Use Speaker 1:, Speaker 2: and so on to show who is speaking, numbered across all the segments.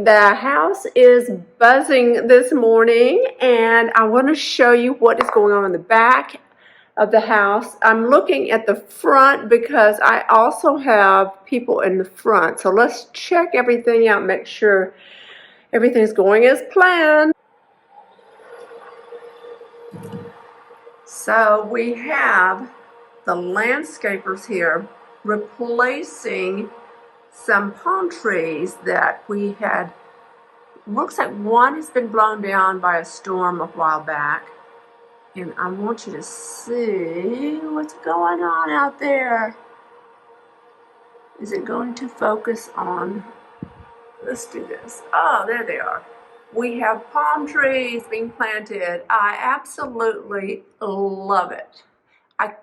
Speaker 1: The house is buzzing this morning, and I want to show you what is going on in the back of the house. I'm looking at the front because I also have people in the front. So let's check everything out, make sure everything's going as planned. So we have the landscapers here replacing some palm trees that we had. Looks like one has been blown down by a storm a while back. And I want you to see what's going on out there. Is it going to focus on? Let's do this. Oh, there they are. We have palm trees being planted. I absolutely love it. I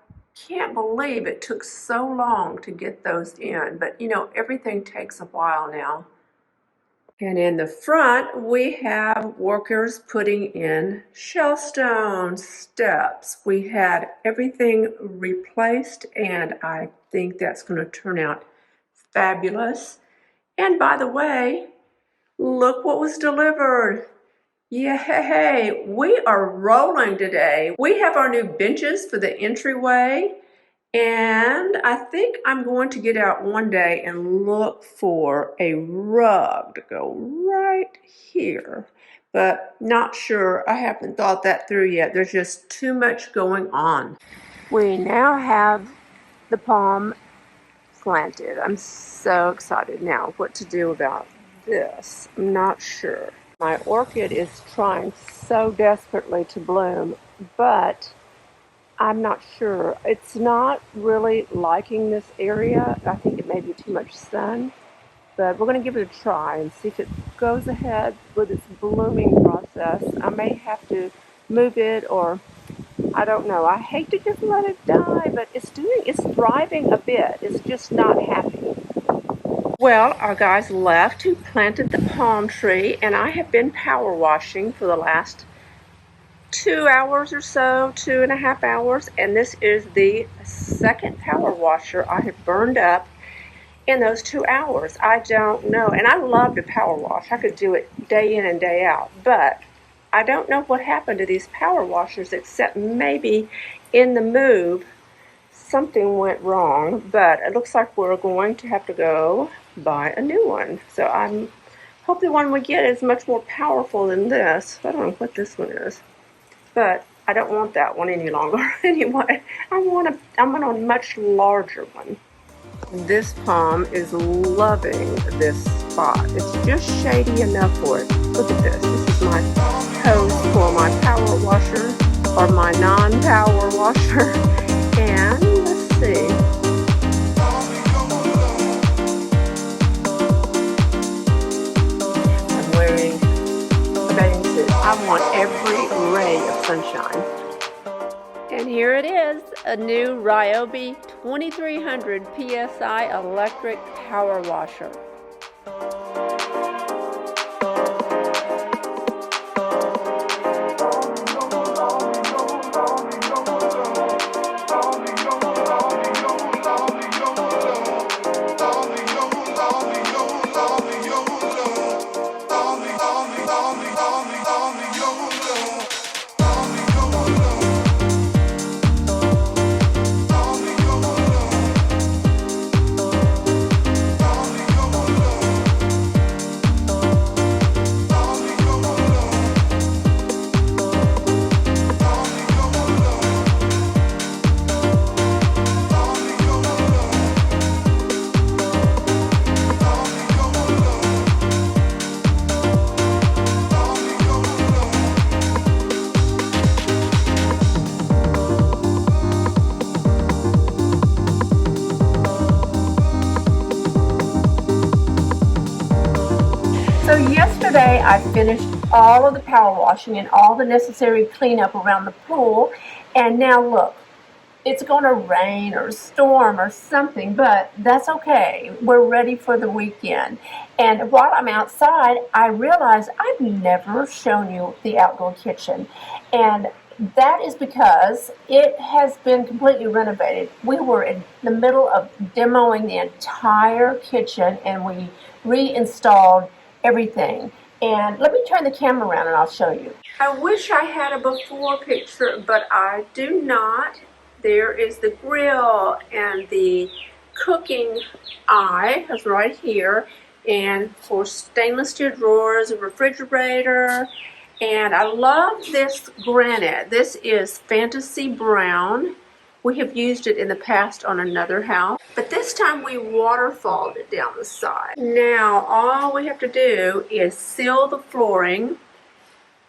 Speaker 1: can't believe it took so long to get those in, but you know, everything takes a while now. And in the front, we have workers putting in shellstone steps. We had everything replaced, and I think that's going to turn out fabulous. And by the way, look what was delivered. Yay! We are rolling today. We have our new benches for the entryway. And I think I'm going to get out one day and look for a rug to go right here, but not sure. I haven't thought that through yet. There's just too much going on. We now have the palm planted. I'm so excited now what to do about this. I'm not sure. My orchid is trying so desperately to bloom, but I'm not sure. It's not really liking this area. I think it may be too much sun, but we're going to give it a try and see if it goes ahead with its blooming process. I may have to move it, or I don't know. I hate to just let it die, but it's thriving a bit. It's just not happy. Well, our guys left who planted the palm tree, and I have been power washing for the last 2 hours or so, 2.5 hours, and this is the second power washer I have burned up in those 2 hours. I don't know, and I love to power wash. I could do it day in and day out, but I don't know what happened to these power washers, except maybe in the move something went wrong, but it looks like we're going to have to go buy a new one. So I hope the one we get is much more powerful than this. I don't know what this one is, but I don't want that one any longer. Anyway, I want a much larger one. This palm is loving this spot. It's just shady enough for it. Look at this. This is my hose for my power washer, or my non-power washer. And let's see. I'm wearing a bathing suit. I want every ray of sunshine. And here it is, a new Ryobi 2300 PSI electric power washer. So yesterday I finished all of the power washing and all the necessary cleanup around the pool, and now look, it's going to rain or storm or something, but that's okay. We're ready for the weekend. And while I'm outside, I realize I've never shown you the outdoor kitchen, and that is because it has been completely renovated. We were in the middle of demoing the entire kitchen, and we reinstalled everything. And let me turn the camera around and I'll show you. I wish I had a before picture, but I do not. There is the grill and the cooking eye is right here. And for stainless steel drawers, a refrigerator. And I love this granite. This is Fantasy Brown. We have used it in the past on another house, but this time we waterfalled it down the side. Now all we have to do is seal the flooring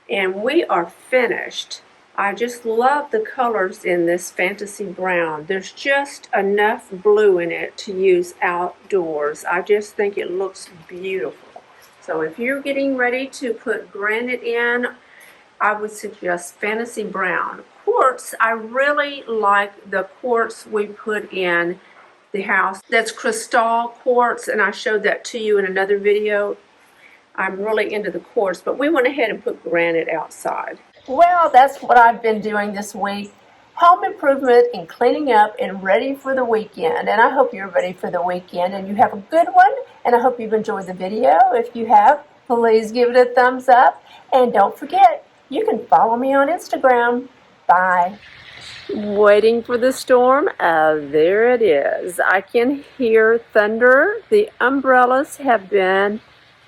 Speaker 1: and we are finished. I just love the colors in this Fantasy Brown. There's just enough blue in it to use outdoors. I just think it looks beautiful. So if you're getting ready to put granite in, I would suggest Fantasy Brown. Quartz, I really like the quartz we put in the house. That's crystal quartz, and I showed that to you in another video. I'm really into the quartz, but we went ahead and put granite outside. Well, that's what I've been doing this week. Home improvement and cleaning up and ready for the weekend. And I hope you're ready for the weekend and you have a good one. And I hope you've enjoyed the video. If you have, please give it a thumbs up. And don't forget, you can follow me on Instagram. Bye. Waiting for the storm. There it is. I can hear thunder. The umbrellas have been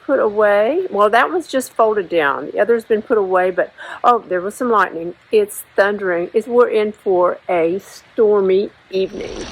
Speaker 1: put away. Well, that one's just folded down. The other's been put away, but oh, there was some lightning. It's thundering. We're in for a stormy evening.